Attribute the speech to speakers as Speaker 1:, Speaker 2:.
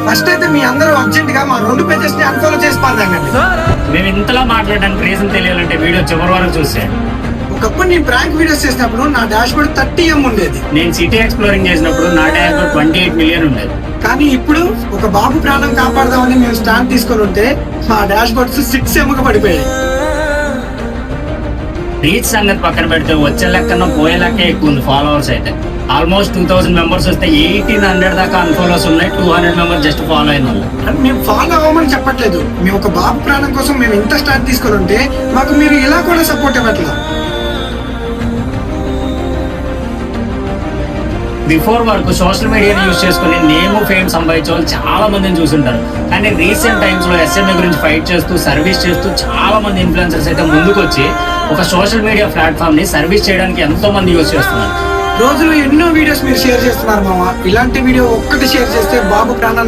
Speaker 1: First అయితే మీ అందరూ urgent గా మా 2 పేజెస్ ని అన్ఫాలో చేసి పారదండి.
Speaker 2: మేము ఇంతలా మాట్లాడడానికి రీజన్ తెలియాలంటే వీడియో చివరి వరకు చూసే.
Speaker 1: ఒకప్పుడు నేను ప్రాంక్ వీడియోస్ చేసినప్పుడు నా డాష్ బోర్డ్ 30M ఉండేది.
Speaker 2: నేను సిటీ ఎక్స్ప్లోరింగ్ చేసినప్పుడు నా డాష్ బోర్డ్ 28 మిలియన్ ఉండేది.
Speaker 1: కానీ ఇప్పుడు ఒక బాబు ప్రాణం కాపాడదామని మేము స్టాండ్ తీసుకొని ఉంటే మా డాష్ బోర్డ్స్ 6M పడిపోయాయి.
Speaker 2: రీచ్ సంగతి పక్కన పెడితే వచ్చే లెక్కన పోయే లెక్క ఎక్కువ ఉంది ఫాలోవర్స్ అయితే. ఆల్మోస్ట్ 2000 మెంబర్స్ వస్తే 1800 దాకా అన్ఫాలోవర్స్ ఉన్నాయి. 200 మెంబర్స్ జస్ట్ ఫాలో అయిన వాళ్ళు.
Speaker 1: మేము ఫాలో అవ్వమని చెప్పట్లేదు. మేము ఒక బాబు ప్రాణం కోసం మేము ఇంత స్టార్ట్ తీసుకొని ఉంటే మాకు మీరు ఇలా కూడా సపోర్ట్ ఇవ్వట్లా.
Speaker 2: బిఫోర్ వరకు సోషల్ మీడియాని యూజ్ చేసుకుని నేమ్ ఫేమ్ సంపాదించే వాళ్ళు చాలా మందిని చూసుంటారు. కానీ రీసెంట్ టైమ్స్ లో SMA గురించి ఫైట్ చేస్తూ సర్వీస్ చేస్తూ చాలా మంది ఇన్ఫ్లుయెన్సర్స్ అయితే ముందుకు వచ్చి ఒక సోషల్ మీడియా ప్లాట్ఫామ్ ని సర్వీస్ చేయడానికి ఎంతో మంది యూజ్ చేస్తున్నారు.
Speaker 1: రోజులో ఎన్నో వీడియోస్ మీరు షేర్ చేస్తున్నారు మామ. ఇలాంటి వీడియో ఒక్కటి షేర్ చేస్తే బాబు ప్రాణాన్ని